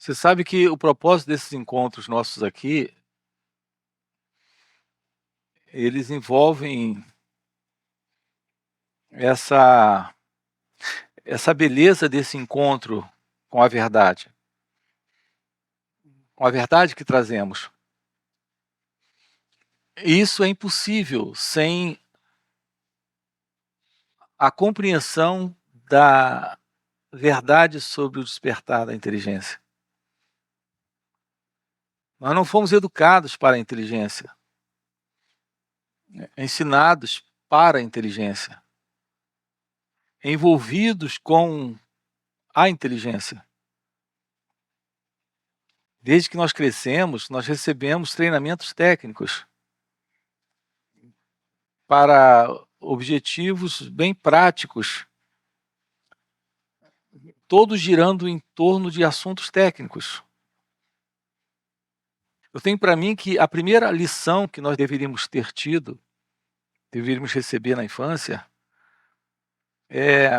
Você sabe que o propósito desses encontros nossos aqui, eles envolvem essa essa beleza desse encontro com a verdade que trazemos. E isso é impossível sem a compreensão da verdade sobre o despertar da inteligência. Nós não fomos educados para a inteligência, ensinados para a inteligência, envolvidos com a inteligência. Desde que nós crescemos, nós recebemos treinamentos técnicos para objetivos bem práticos, todos girando em torno de assuntos técnicos. Eu tenho para mim que a primeira lição que nós deveríamos ter tido, deveríamos receber na infância, é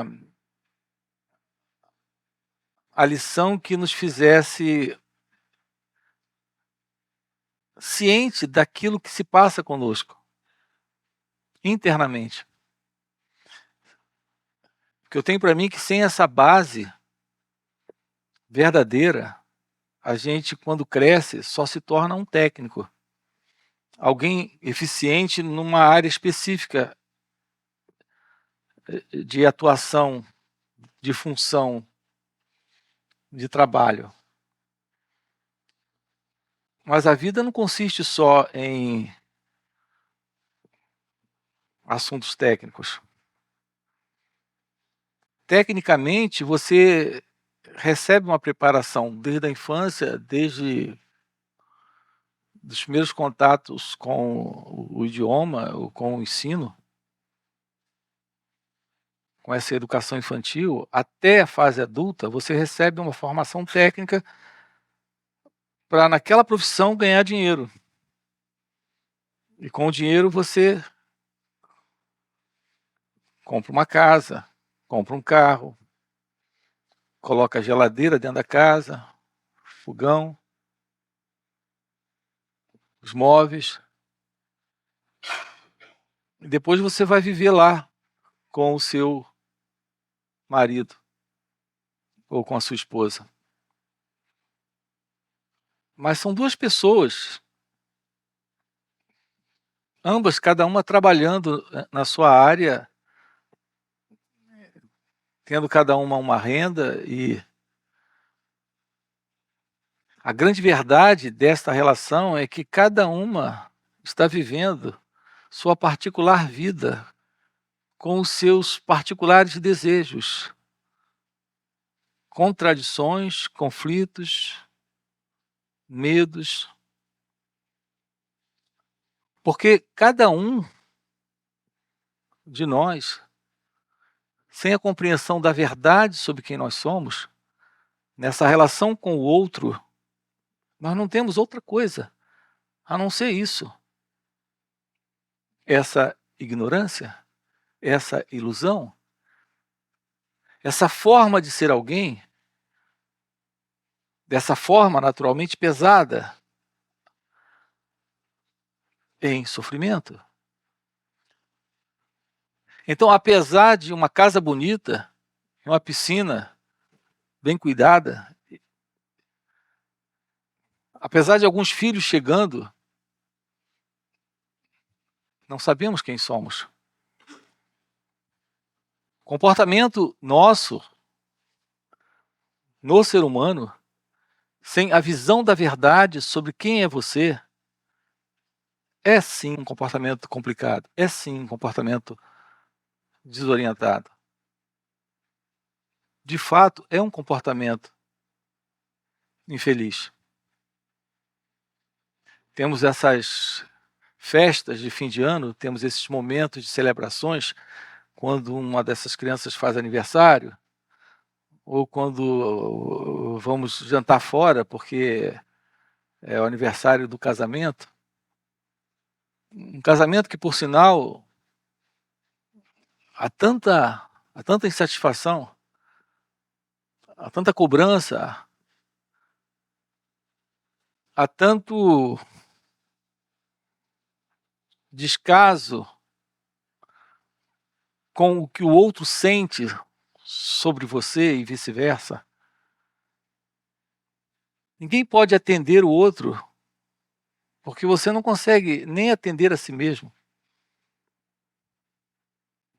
a lição que nos fizesse ciente daquilo que se passa conosco, internamente. Porque eu tenho para mim que sem essa base verdadeira, a gente, quando cresce, só se torna um técnico. Alguém eficiente numa área específica de atuação, de função, de trabalho. Mas a vida não consiste só em assuntos técnicos. Tecnicamente, você recebe uma preparação desde a infância, desde os primeiros contatos com o idioma, ou com o ensino, com essa educação infantil, até a fase adulta, você recebe uma formação técnica para, naquela profissão, ganhar dinheiro. E com o dinheiro você compra uma casa, compra um carro, coloca a geladeira dentro da casa, fogão, os móveis. E depois você vai viver lá com o seu marido ou com a sua esposa. Mas são duas pessoas, ambas, cada uma trabalhando na sua área, tendo cada uma renda, e a grande verdade desta relação é que cada uma está vivendo sua particular vida com os seus particulares desejos, contradições, conflitos, medos. Porque cada um de nós, sem a compreensão da verdade sobre quem nós somos, nessa relação com o outro, nós não temos outra coisa a não ser isso. Essa ignorância, essa ilusão, essa forma de ser alguém, dessa forma naturalmente pesada em sofrimento. Então, apesar de uma casa bonita, uma piscina bem cuidada, apesar de alguns filhos chegando, não sabemos quem somos. O comportamento nosso, no ser humano, sem a visão da verdade sobre quem é você, é sim um comportamento complicado, é sim um comportamento desorientado. De fato, é um comportamento infeliz. Temos essas festas de fim de ano, temos esses momentos de celebrações, quando uma dessas crianças faz aniversário, ou quando vamos jantar fora, porque é o aniversário do casamento. Um casamento que, por sinal, há tanta insatisfação, há tanta cobrança, há tanto descaso com o que o outro sente sobre você e vice-versa. Ninguém pode atender o outro, porque você não consegue nem atender a si mesmo.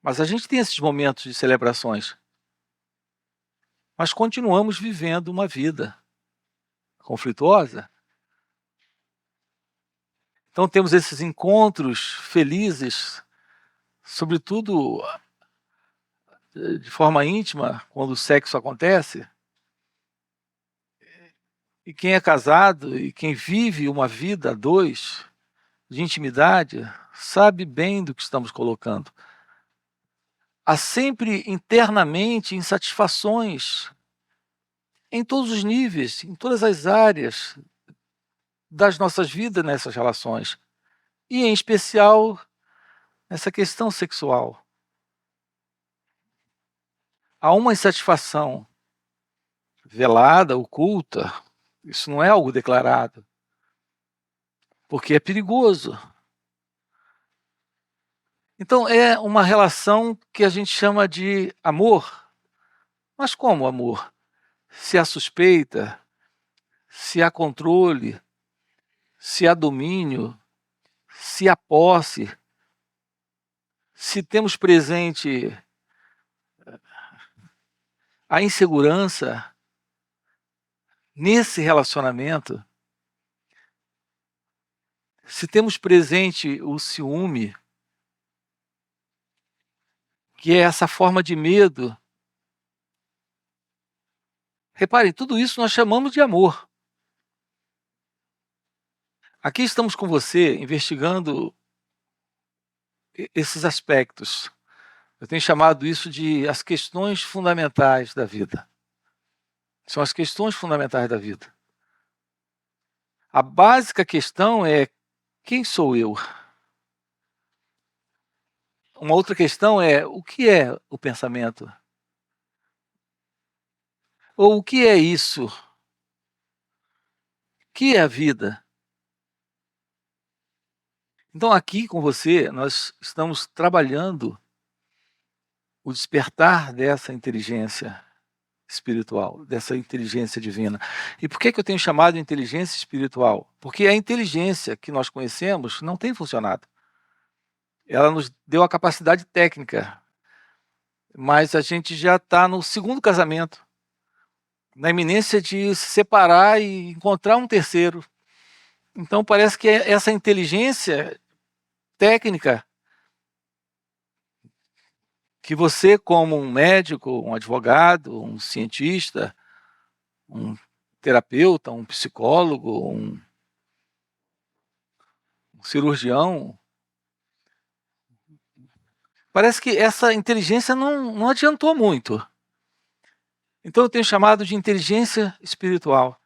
Mas a gente tem esses momentos de celebrações. Mas continuamos vivendo uma vida conflituosa. Então temos esses encontros felizes, sobretudo de forma íntima, quando o sexo acontece. E quem é casado e quem vive uma vida a dois, de intimidade, sabe bem do que estamos colocando. Há sempre internamente insatisfações em todos os níveis, em todas as áreas das nossas vidas nessas relações. E, em especial, nessa questão sexual. Há uma insatisfação velada, oculta, isso não é algo declarado, porque é perigoso. Então, é uma relação que a gente chama de amor. Mas como amor? Se há suspeita, se há controle, se há domínio, se há posse, se temos presente a insegurança nesse relacionamento, se temos presente o ciúme, que é essa forma de medo. Reparem, tudo isso nós chamamos de amor. Aqui estamos com você investigando esses aspectos. Eu tenho chamado isso de as questões fundamentais da vida. São as questões fundamentais da vida. A básica questão é: quem sou eu? Uma outra questão é: o que é o pensamento? Ou o que é isso? O que é a vida? Então, aqui com você, nós estamos trabalhando o despertar dessa inteligência espiritual, dessa inteligência divina. E por que eu tenho chamado de inteligência espiritual? Porque a inteligência que nós conhecemos não tem funcionado. Ela nos deu a capacidade técnica, mas a gente já está no segundo casamento, na iminência de se separar e encontrar um terceiro. Então parece que essa inteligência técnica que você, como um médico, um advogado, um cientista, um terapeuta, um psicólogo, um cirurgião, parece que essa inteligência não adiantou muito. Então eu tenho chamado de inteligência espiritual.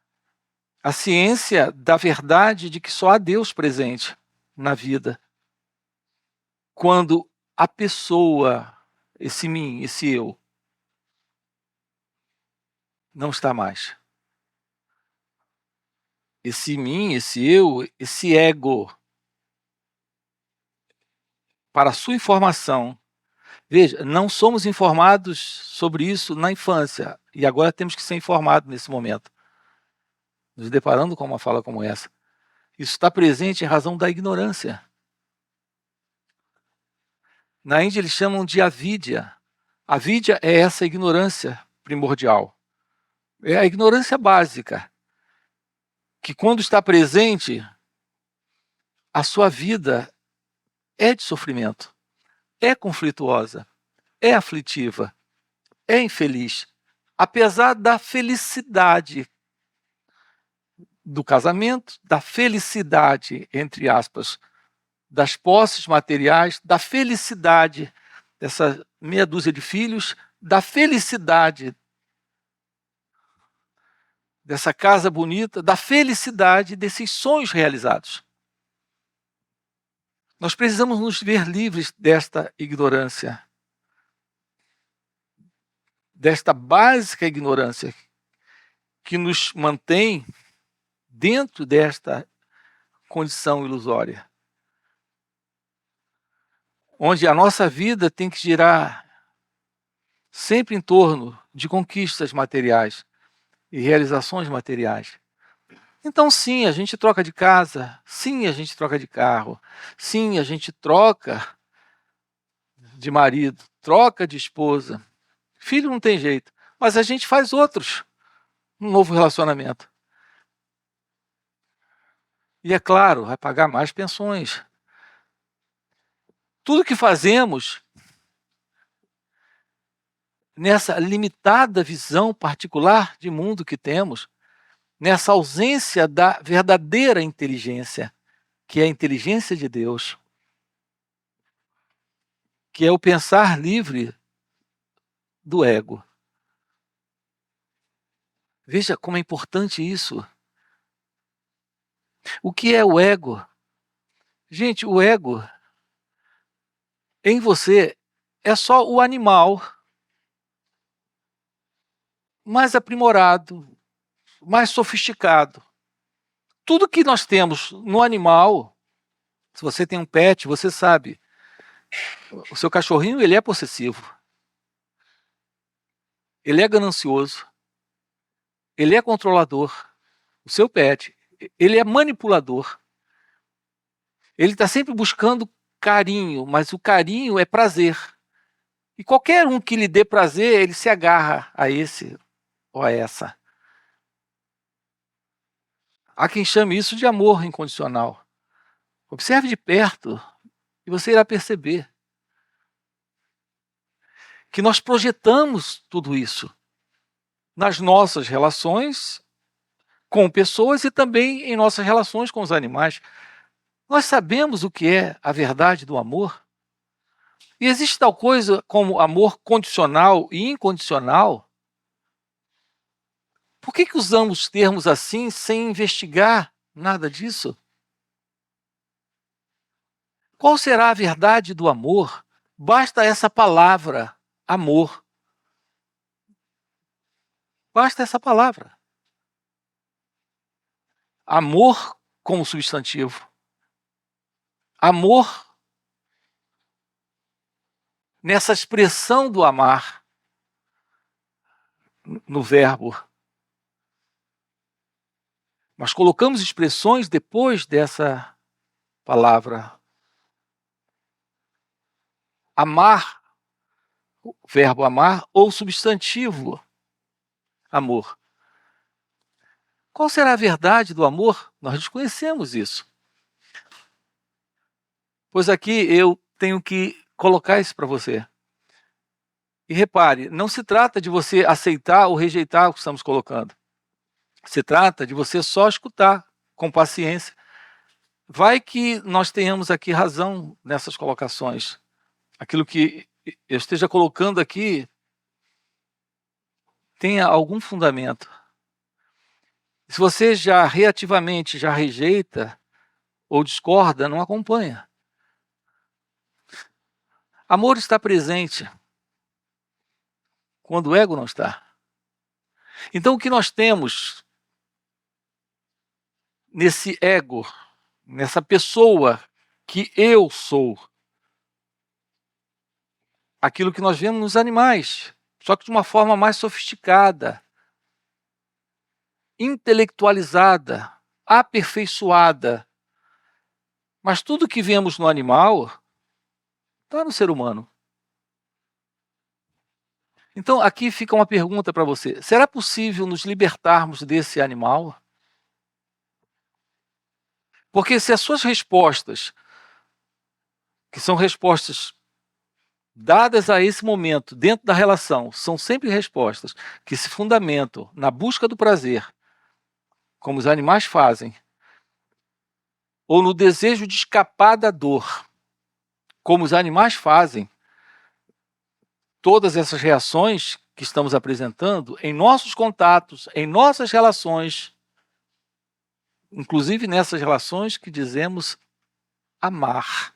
A ciência da verdade de que só há Deus presente na vida. Quando a pessoa, esse mim, esse eu, não está mais. Esse mim, esse eu, esse ego, para a sua informação. Veja, não somos informados sobre isso na infância, e agora temos que ser informados nesse momento, nos deparando com uma fala como essa. Isso está presente em razão da ignorância. Na Índia eles chamam de avidya. Avidya é essa ignorância primordial. É a ignorância básica, que quando está presente, a sua vida é de sofrimento, é conflituosa, é aflitiva, é infeliz, apesar da felicidade do casamento, da felicidade, entre aspas, das posses materiais, da felicidade dessa meia dúzia de filhos, da felicidade dessa casa bonita, da felicidade desses sonhos realizados. Nós precisamos nos ver livres desta ignorância, desta básica ignorância que nos mantém dentro desta condição ilusória, onde a nossa vida tem que girar sempre em torno de conquistas materiais e realizações materiais. Então, sim, a gente troca de casa, sim, a gente troca de carro, sim, a gente troca de marido, troca de esposa. Filho não tem jeito, mas a gente faz outros, um novo relacionamento. E é claro, vai pagar mais pensões. Tudo que fazemos nessa limitada visão particular de mundo que temos, nessa ausência da verdadeira inteligência, que é a inteligência de Deus, que é o pensar livre do ego. Veja como é importante isso. O que é o ego? Gente, o ego em você é só o animal mais aprimorado, mais sofisticado. Tudo que nós temos no animal, se você tem um pet, você sabe, o seu cachorrinho ele é possessivo, ele é ganancioso, ele é controlador. O seu pet, ele é manipulador. Ele está sempre buscando carinho, mas o carinho é prazer. E qualquer um que lhe dê prazer, ele se agarra a esse ou a essa. Há quem chame isso de amor incondicional. Observe de perto e você irá perceber que nós projetamos tudo isso nas nossas relações com pessoas e também em nossas relações com os animais. Nós sabemos o que é a verdade do amor? E existe tal coisa como amor condicional e incondicional? Por que usamos termos assim sem investigar nada disso? Qual será a verdade do amor? Basta essa palavra, amor. Basta essa palavra. Amor como substantivo. Amor nessa expressão do amar, no verbo. Nós colocamos expressões depois dessa palavra. Amar, o verbo amar, ou substantivo amor. Qual será a verdade do amor? Nós desconhecemos isso. Pois aqui eu tenho que colocar isso para você. E repare, não se trata de você aceitar ou rejeitar o que estamos colocando. Se trata de você só escutar com paciência. Vai que nós tenhamos aqui razão nessas colocações. Aquilo que eu esteja colocando aqui tenha algum fundamento. Se você já reativamente já rejeita ou discorda, não acompanha. Amor está presente quando o ego não está. Então o que nós temos nesse ego, nessa pessoa que eu sou, aquilo que nós vemos nos animais, só que de uma forma mais sofisticada, intelectualizada, aperfeiçoada. Mas tudo que vemos no animal está no ser humano. Então aqui fica uma pergunta para você: será possível nos libertarmos desse animal? Porque se as suas respostas, que são respostas dadas a esse momento, dentro da relação, são sempre respostas que se fundamentam na busca do prazer, como os animais fazem, ou no desejo de escapar da dor, como os animais fazem, todas essas reações que estamos apresentando em nossos contatos, em nossas relações, inclusive nessas relações que dizemos amar,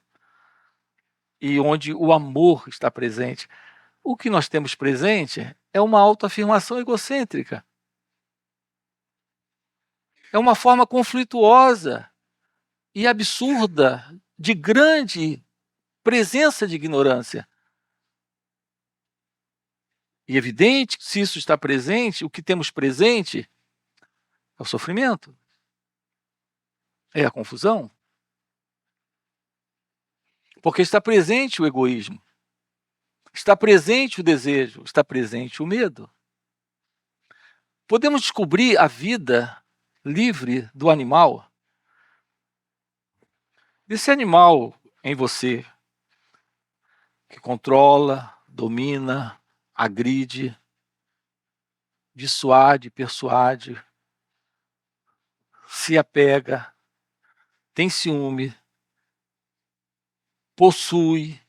e onde o amor está presente. O que nós temos presente é uma autoafirmação egocêntrica. É uma forma conflituosa e absurda de grande presença de ignorância. E evidente que se isso está presente, o que temos presente é o sofrimento, é a confusão, porque está presente o egoísmo, está presente o desejo, está presente o medo. Podemos descobrir a vida livre do animal, desse animal em você, que controla, domina, agride, dissuade, persuade, se apega, tem ciúme, possui.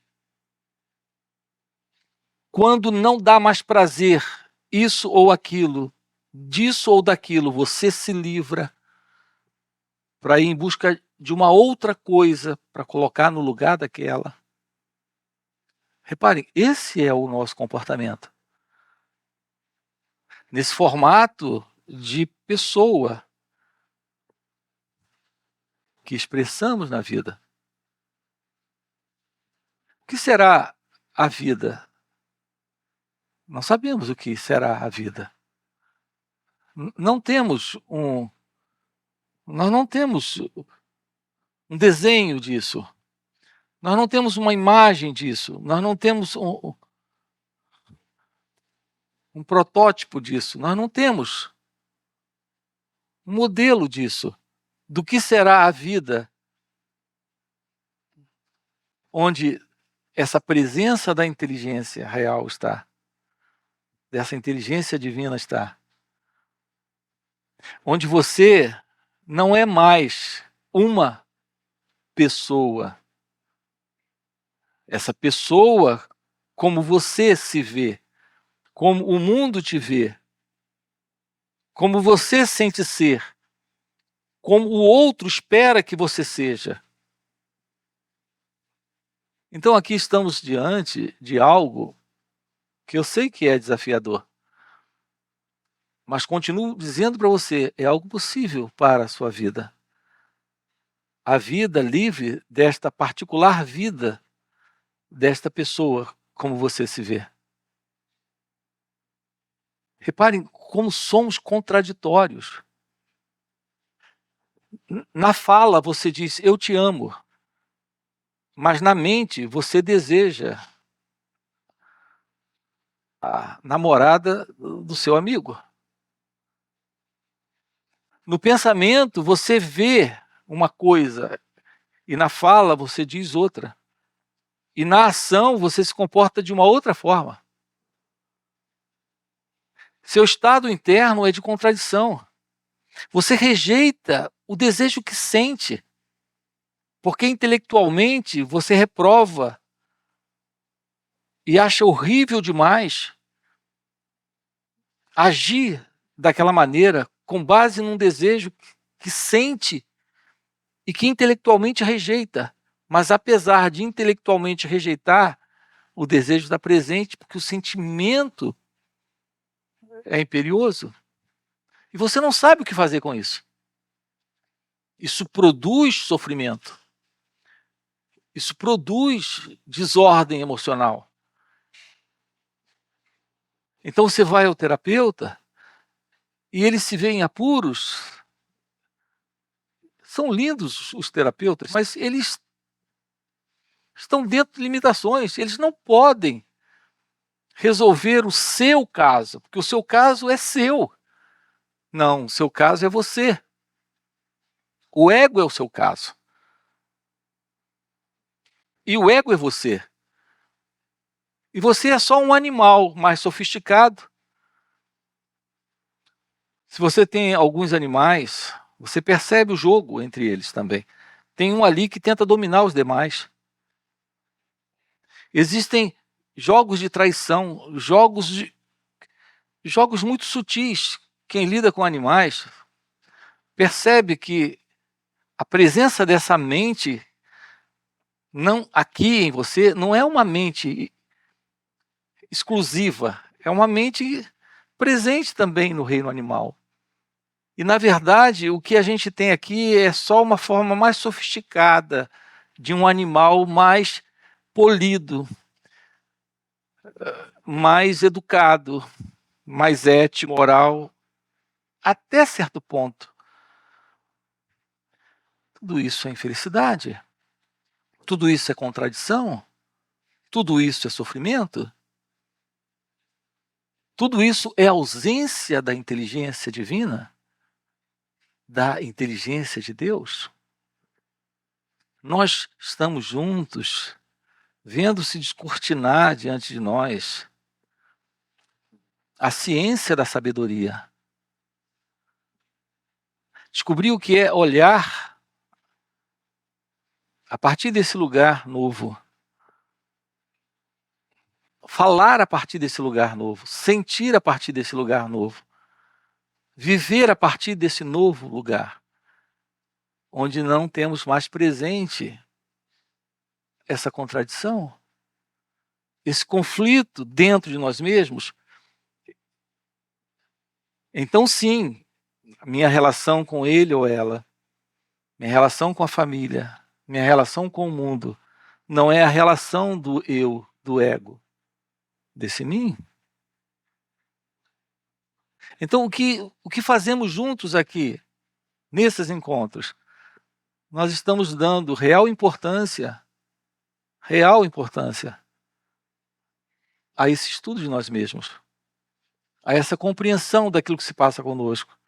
Quando não dá mais prazer, isso ou aquilo, disso ou daquilo, você se livra para ir em busca de uma outra coisa para colocar no lugar daquela. Reparem, esse é o nosso comportamento. Nesse formato de pessoa que expressamos na vida. O que será a vida? Não sabemos o que será a vida. Não temos nós não temos um desenho disso. Nós não temos uma imagem disso. Nós não temos um protótipo disso. Nós não temos um modelo disso. Do que será a vida onde essa presença da inteligência real está, dessa inteligência divina está. Onde você não é mais uma pessoa. Essa pessoa como você se vê, como o mundo te vê, como você sente ser, como o outro espera que você seja. Então aqui estamos diante de algo que eu sei que é desafiador, mas continuo dizendo para você, é algo possível para a sua vida. A vida livre desta particular vida desta pessoa, como você se vê. Reparem como somos contraditórios. Na fala você diz, eu te amo, mas na mente você deseja a namorada do seu amigo. No pensamento você vê uma coisa e na fala você diz outra. E na ação você se comporta de uma outra forma. Seu estado interno é de contradição. Você rejeita o desejo que sente, porque intelectualmente você reprova e acha horrível demais agir daquela maneira com base num desejo que sente e que intelectualmente rejeita. Mas apesar de intelectualmente rejeitar, o desejo está presente porque o sentimento é imperioso. E você não sabe o que fazer com isso. Isso produz sofrimento. Isso produz desordem emocional. Então você vai ao terapeuta e ele se vê em apuros. São lindos os terapeutas, mas eles estão dentro de limitações. Eles não podem resolver o seu caso, porque o seu caso é seu. Não, o seu caso é você. O ego é o seu caso. E o ego é você. E você é só um animal mais sofisticado. Se você tem alguns animais, você percebe o jogo entre eles também. Tem um ali que tenta dominar os demais. Existem jogos de traição, jogos muito sutis. Quem lida com animais percebe que a presença dessa mente não aqui em você não é uma mente exclusiva, é uma mente presente também no reino animal. E, na verdade, o que a gente tem aqui é só uma forma mais sofisticada de um animal mais polido, mais educado, mais ético, moral, até certo ponto. Tudo isso é infelicidade? Tudo isso é contradição? Tudo isso é sofrimento? Tudo isso é ausência da inteligência divina? Da inteligência de Deus? Nós estamos juntos, vendo-se descortinar diante de nós a ciência da sabedoria. Descobrir o que é olhar a partir desse lugar novo. Falar a partir desse lugar novo. Sentir a partir desse lugar novo. Viver a partir desse novo lugar. Onde não temos mais presente essa contradição, esse conflito dentro de nós mesmos. Então, sim, a minha relação com ele ou ela, minha relação com a família, minha relação com o mundo, não é a relação do eu, do ego, desse mim. Então, o que fazemos juntos aqui, nesses encontros? Nós estamos dando real importância a esse estudo de nós mesmos, a essa compreensão daquilo que se passa conosco.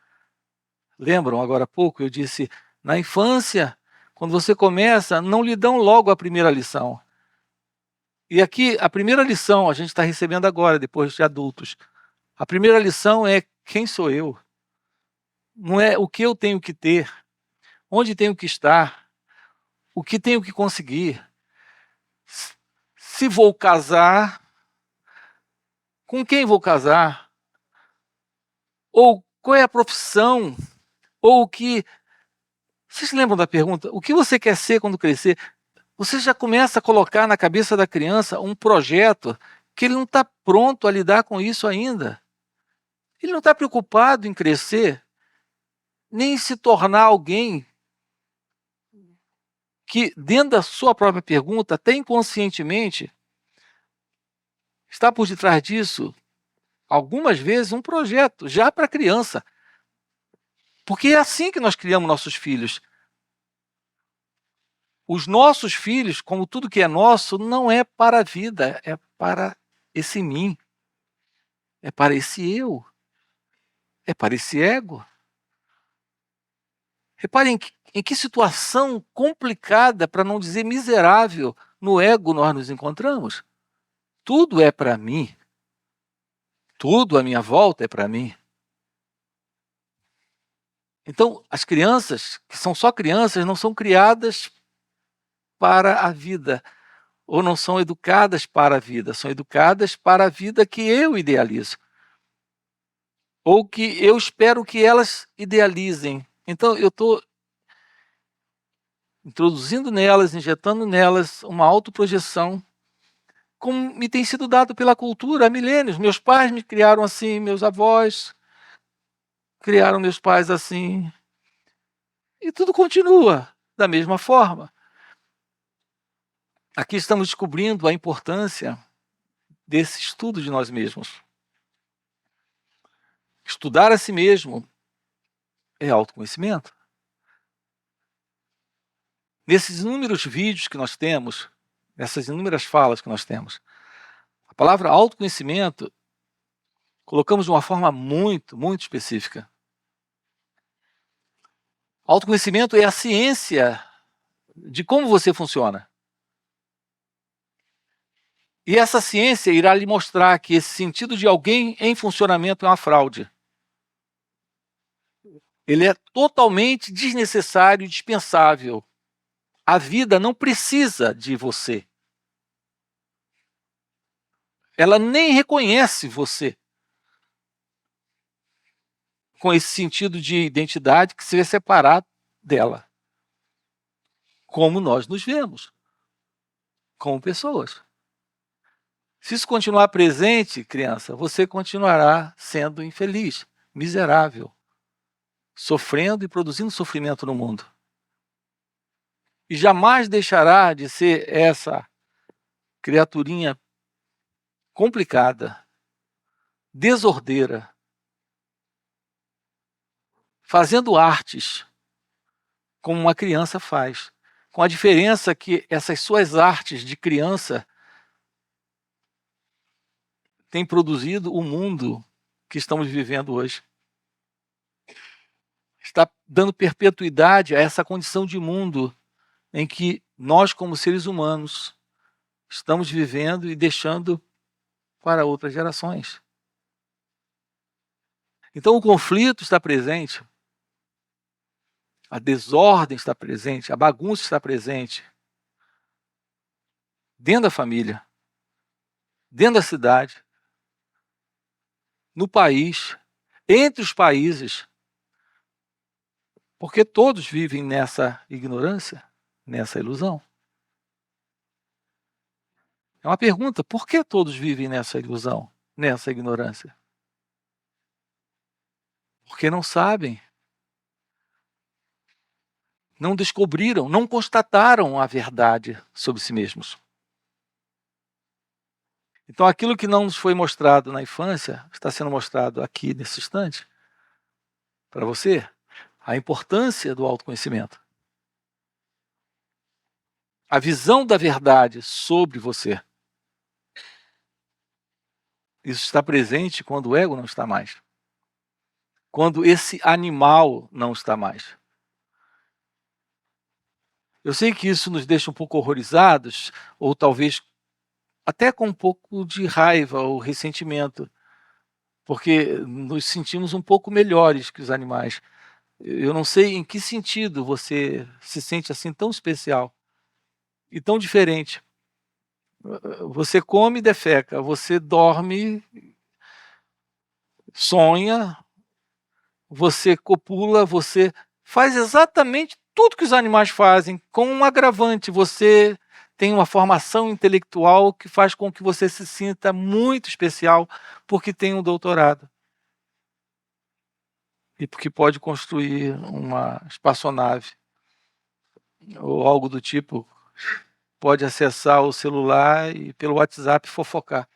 Lembram, agora há pouco, eu disse, na infância, quando você começa, não lhe dão logo a primeira lição. E aqui, a primeira lição a gente está recebendo agora, depois de adultos. A primeira lição é quem sou eu. Não é o que eu tenho que ter, onde tenho que estar, o que tenho que conseguir. Se vou casar, com quem vou casar? Ou qual é a profissão? Ou o que... Vocês lembram da pergunta? O que você quer ser quando crescer? Você já começa a colocar na cabeça da criança um projeto que ele não está pronto a lidar com isso ainda. Ele não está preocupado em crescer, nem em se tornar alguém que, dentro da sua própria pergunta, até inconscientemente, está por detrás disso, algumas vezes, um projeto, já para a criança. Porque é assim que nós criamos nossos filhos. Os nossos filhos, como tudo que é nosso, não é para a vida, é para esse mim, é para esse eu, é para esse ego. Reparem em que situação complicada, para não dizer miserável, no ego nós nos encontramos. Tudo é para mim. Tudo à minha volta é para mim. Então, as crianças, que são só crianças, não são criadas para a vida, ou não são educadas para a vida, são educadas para a vida que eu idealizo, ou que eu espero que elas idealizem. Então, eu estou introduzindo nelas, injetando nelas uma autoprojeção, como me tem sido dado pela cultura há milênios. Meus pais me criaram assim, meus avós criaram meus pais assim, e tudo continua da mesma forma. Aqui estamos descobrindo a importância desse estudo de nós mesmos. Estudar a si mesmo é autoconhecimento. Nesses inúmeros vídeos que nós temos, nessas inúmeras falas que nós temos, a palavra autoconhecimento colocamos de uma forma muito, muito específica. Autoconhecimento é a ciência de como você funciona. E essa ciência irá lhe mostrar que esse sentido de alguém em funcionamento é uma fraude. Ele é totalmente desnecessário e dispensável. A vida não precisa de você. Ela nem reconhece você com esse sentido de identidade que se vê separado dela. Como nós nos vemos, como pessoas. Se isso continuar presente, criança, você continuará sendo infeliz, miserável. sofrendo e produzindo sofrimento no mundo. E jamais deixará de ser essa criaturinha complicada, desordeira, fazendo artes como uma criança faz, com a diferença que essas suas artes de criança têm produzido o mundo que estamos vivendo hoje. Está dando perpetuidade a essa condição de mundo em que nós, como seres humanos, estamos vivendo e deixando para outras gerações. Então o conflito está presente, a desordem está presente, a bagunça está presente dentro da família, dentro da cidade, no país, entre os países, porque todos vivem nessa ignorância, nessa ilusão. É uma pergunta, por que todos vivem nessa ilusão, nessa ignorância? Porque não sabem, não descobriram, não constataram a verdade sobre si mesmos. Então aquilo que não nos foi mostrado na infância, está sendo mostrado aqui nesse instante, para você, a importância do autoconhecimento. A visão da verdade sobre você. Isso está presente quando o ego não está mais. Quando esse animal não está mais. Eu sei que isso nos deixa um pouco horrorizados, ou talvez até com um pouco de raiva ou ressentimento, porque nos sentimos um pouco melhores que os animais. Eu não sei em que sentido você se sente assim tão especial e tão diferente. Você come e defeca, você dorme, sonha, você copula, você faz exatamente tudo que os animais fazem, com um agravante. Você tem uma formação intelectual que faz com que você se sinta muito especial porque tem um doutorado. E porque pode construir uma espaçonave ou algo do tipo, pode acessar o celular e pelo WhatsApp fofocar.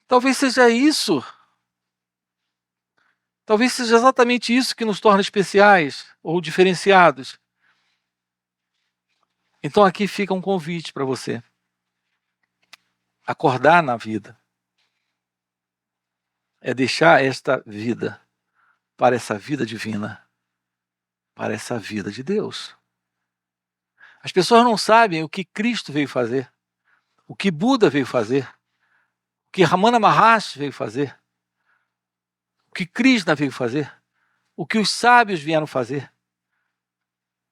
Talvez seja isso. Talvez seja exatamente isso que nos torna especiais ou diferenciados. Então aqui fica um convite para você. Acordar na vida. É deixar esta vida para essa vida divina, para essa vida de Deus. As pessoas não sabem o que Cristo veio fazer, o que Buda veio fazer, o que Ramana Maharshi veio fazer, o que Krishna veio fazer, o que os sábios vieram fazer.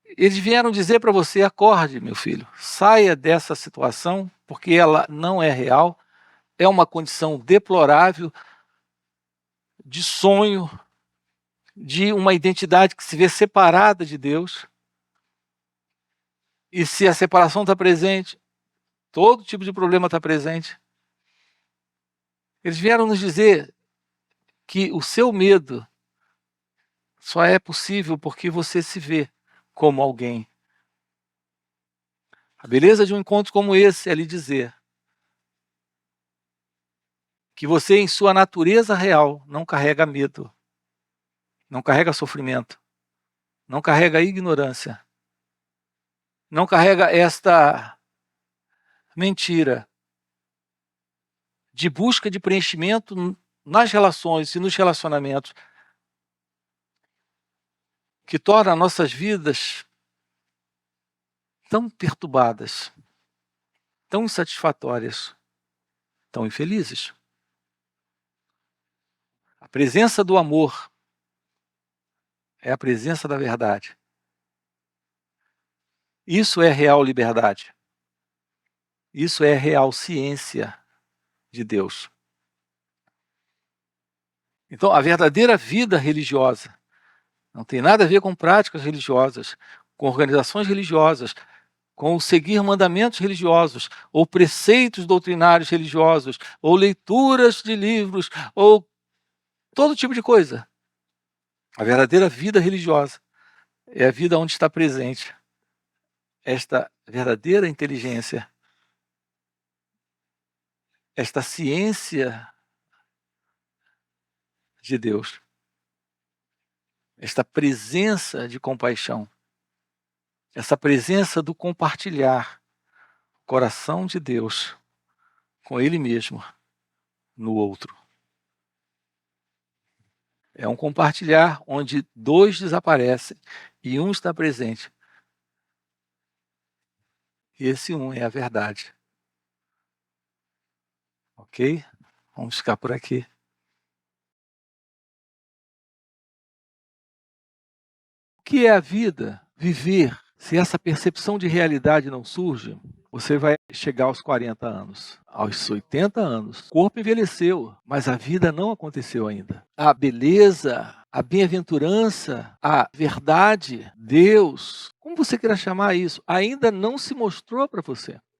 Eles vieram dizer para você: acorde, meu filho, saia dessa situação, porque ela não é real, é uma condição deplorável de sonho, de uma identidade que se vê separada de Deus. E se a separação está presente, todo tipo de problema está presente. Eles vieram nos dizer que o seu medo só é possível porque você se vê como alguém. A beleza de um encontro como esse é lhe dizer que você, em sua natureza real, não carrega medo, não carrega sofrimento, não carrega ignorância, não carrega esta mentira de busca de preenchimento nas relações e nos relacionamentos, que torna nossas vidas tão perturbadas, tão insatisfatórias, tão infelizes. A presença do amor é a presença da verdade. Isso é real liberdade. Isso é real ciência de Deus. Então, a verdadeira vida religiosa não tem nada a ver com práticas religiosas, com organizações religiosas, com o seguir mandamentos religiosos, ou preceitos doutrinários religiosos, ou leituras de livros, ou todo tipo de coisa. A verdadeira vida religiosa é a vida onde está presente esta verdadeira inteligência, esta ciência de Deus, esta presença de compaixão, essa presença do compartilhar o coração de Deus com Ele mesmo no outro. É um compartilhar onde dois desaparecem e um está presente. E esse um é a verdade. Ok? Vamos ficar por aqui. O que é a vida? Viver. Se essa percepção de realidade não surge, você vai chegar aos 40 anos, aos 80 anos. O corpo envelheceu, mas a vida não aconteceu ainda. A beleza, a bem-aventurança, a verdade, Deus, como você queira chamar isso, ainda não se mostrou para você.